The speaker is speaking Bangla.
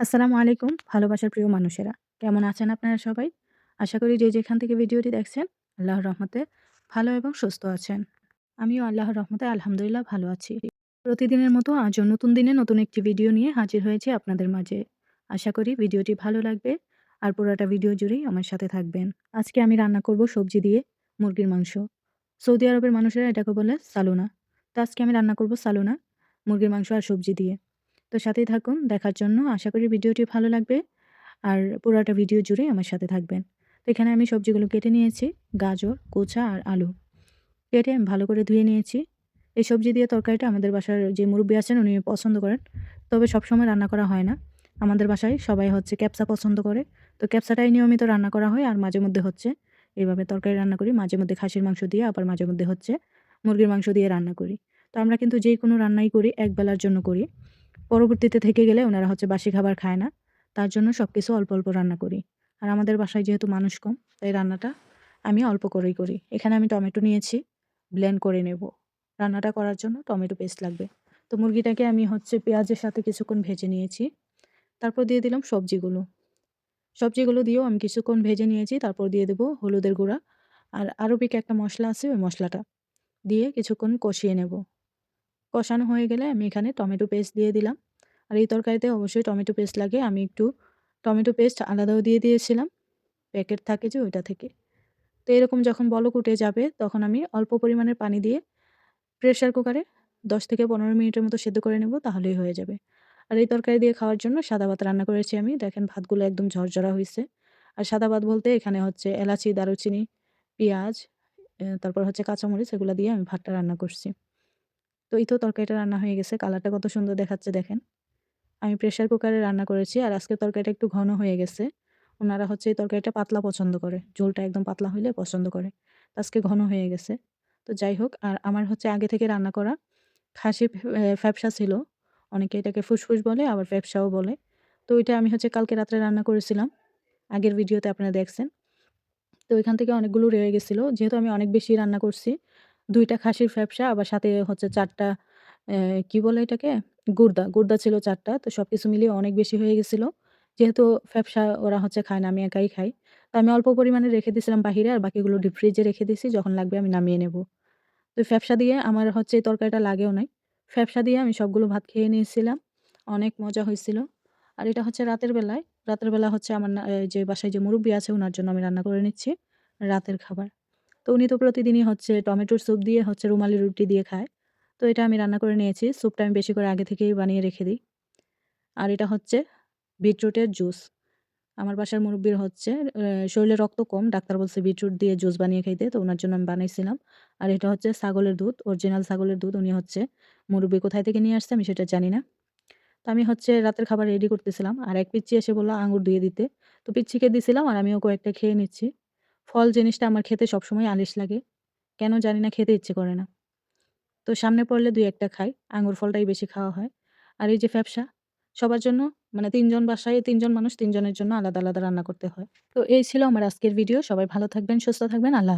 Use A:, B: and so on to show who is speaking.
A: আসসালামু আলাইকুম ভালোবাসার প্রিয় মানুষেরা। কেমন আছেন আপনারা সবাই? আশা করি যে যেখান থেকে ভিডিওটি দেখছেন আল্লাহর রহমতে ভালো এবং সুস্থ আছেন। আমিও আল্লাহর রহমতে আলহামদুলিল্লাহ ভালো আছি। প্রতিদিনের মতো আজও নতুন দিনে নতুন একটি ভিডিও নিয়ে হাজির হয়েছি আপনাদের মাঝে। আশা করি ভিডিওটি ভালো লাগবে আর পুরোটা ভিডিও জুড়েই আমার সাথে থাকবেন। আজকে আমি রান্না করব সবজি দিয়ে মুরগির মাংস। সৌদি আরবের মানুষেরা এটাকে বলে সালুনা। তো আজকে আমি রান্না করব সালুনা, মুরগির মাংস আর সবজি দিয়ে। তো সাথেই থাকুন দেখার জন্য। আশা করি ভিডিওটি ভালো লাগবে আর পুরাটা ভিডিও জুড়ে আমার সাথে থাকবেন। তো এখানে আমি সবজিগুলো কেটে নিয়েছি, গাজর, কোঁচা আর আলু। কেটে আমি ভালো করে ধুয়ে নিয়েছি। এই সবজি দিয়ে তরকারিটা আমাদের বাসার যে মুরব্বি আছেন উনি পছন্দ করেন। তবে সবসময় রান্না করা হয় না। আমাদের বাসায় সবাই হচ্ছে ক্যাপসা পছন্দ করে। তো ক্যাপসাটাই নিয়মিত রান্না করা হয় আর মাঝে মধ্যে হচ্ছে এভাবে তরকারি রান্না করি। মাঝে মধ্যে খাসির মাংস দিয়ে আবার মাঝে মধ্যে হচ্ছে মুরগির মাংস দিয়ে রান্না করি। তো আমরা কিন্তু যেকোনো রান্নাই করি একবেলার জন্য করি। পরবর্তীতে থেকে গেলে উনারা হচ্ছে বাসি খাবার খায় না। তার জন্য সবকিছু অল্প, অল্প রান্না করি। আর আমাদের বাসায় যেহেতু মানুষ কম, তাই রান্নাটা আমি অল্প করেই করি। এখানে আমি টমেটো নিয়েছি, ব্লেন্ড করে নেব। রান্নাটা করার জন্য টমেটো পেস্ট লাগবে। তো মুরগিটাকে আমি হচ্ছে পেঁয়াজের সাথে কিছুক্ষণ ভেজে নিয়েছি। তারপর দিয়ে দিলাম সবজিগুলো। সবজিগুলো দিয়েও আমি কিছুক্ষণ ভেজে নিয়েছি। তারপর দিয়ে দেব হলুদের গুঁড়া। আর আরবিক একটা মসলা আছে, ওই মসলাটা দিয়ে কিছুক্ষণ কষিয়ে নেব। কষানো হয়ে গেলে আমি এখানে টমেটো পেস্ট দিয়ে দিলাম। আর এই তরকারিতে অবশ্যই টমেটো পেস্ট লাগে। আমি একটু টমেটো পেস্ট আলাদাও দিয়ে দিয়েছিলাম। প্যাকেট থাকে যে ওইটা থেকে। তো এরকম যখন বলক উঠে যাবে তখন আমি অল্প পরিমাণের পানি দিয়ে প্রেসার কুকারে ১০ থেকে ১৫ মিনিটের মতো সেদ্ধ করে নেব, তাহলেই হয়ে যাবে। আর এই তরকারি দিয়ে খাওয়ার জন্য সাদা ভাত রান্না করেছি আমি। দেখেন ভাতগুলো একদম ঝরঝরা হইছে। আর সাদা ভাত বলতে এখানে হচ্ছে এলাচি, দারুচিনি, পেঁয়াজ, তারপর হচ্ছে কাঁচামরিচ এগুলা দিয়ে আমি ভাতটা রান্না করছি। তো এই তো তরকারিটা রান্না হয়ে গেছে। কালারটা কত সুন্দর দেখাচ্ছে দেখেন। আমি প্রেসার কুকারে রান্না করেছি আর আজকের তরকারিটা একটু ঘন হয়ে গেছে। উনারা হচ্ছে এই তরকারিটা পাতলা পছন্দ করে। ঝোলটা একদম পাতলা হইলে পছন্দ করে। তো আজকে ঘন হয়ে গেছে। তো যাই হোক, আর আমার হচ্ছে আগে থেকে রান্না করা খাসির ফ্যাপসা ছিল। অনেকে এটাকে ফুসফুস বলে আবার ফ্যাপসাও বলে। তো ওইটা আমি হচ্ছে কালকে রাত্রে রান্না করেছিলাম। আগের ভিডিওতে আপনারা দেখছেন। তো ওইখান থেকে অনেকগুলো রয়ে গেছিল। যেহেতু আমি অনেক বেশি রান্না করছি, ২ টা খাসির ফ্যাপসা আবার সাথে হচ্ছে ৪ টা কি বলে এটাকে? গুর্দা ছিল ৪ টা। তো সবকিছু মিলিয়ে অনেক বেশি হয়ে গেছিল। যেহেতু ফ্যাপসা ওরা হচ্ছে খায় না, আমি একাই খাই। তো আমি অল্প পরিমাণে রেখে দিছিলাম বাহিরে আর বাকিগুলো ডিপ ফ্রিজে রেখে দিছি। যখন লাগবে আমি নামিয়ে নেব। তো ফ্যাপসা দিয়ে আমার হচ্ছে এই তরকারিটা লাগেও নাই। ফ্যাপসা দিয়ে আমি সবগুলো ভাত খেয়ে নিয়েছিলাম। অনেক মজা হইছিল। আর এটা হচ্ছে রাতের বেলায়। রাতের বেলা হচ্ছে আমার যে বাসায় যে মুরুব্বি আছে উনার জন্য আমি রান্না করে নিচ্ছি রাতের খাবার। তো উনি তো প্রতিদিনই হচ্ছে টমেটোর স্যুপ দিয়ে হচ্ছে রুমালি রুটি দিয়ে খায়। তো এটা আমি রান্না করে নিয়েছি। স্যুপটা আমি বেশি করে আগে থেকেই বানিয়ে রেখে দিই। আর এটা হচ্ছে বিটরুটের জুস। আমার বাসার মুরুব্বির হচ্ছে শরীরে রক্ত কম। ডাক্তার বলছে বিটরুট দিয়ে জুস বানিয়ে খাইতে। তো উনার জন্য আমি বানাইছিলাম। আর এটা হচ্ছে ছাগলের দুধ, অরিজিনাল ছাগলের দুধ। উনি হচ্ছে মুরুব্বি কোথায় থেকে নিয়ে আসছে আমি সেটা জানি না। তো আমি হচ্ছে রাতের খাবার রেডি করতেছিলাম। আর এক পিচ্চি এসে বলল আঙ্গুর দিয়ে দিতে। তো পিচ্চিকে দিছিলাম আর আমিও কয়েকটা খেয়ে নিচ্ছি। ফল জিনিসটা আমার খেতে সবসময় আলিশ লাগে। কেন জানি না, খেতে ইচ্ছে করে না। তো সামনে পড়লে ২-১ টা খাই। আঙ্গুর ফলটাই বেশি খাওয়া হয়। আর এই যে ফ্যাপসা, সবার জন্য মানে ৩ জন বাসায় ৩ জন মানুষ ৩ জনের জন্য আলাদা, আলাদা রান্না করতে হয়। তো এই ছিল আমার আজকের ভিডিও। সবাই ভালো থাকবেন, সুস্থ থাকবেন। আল্লাহ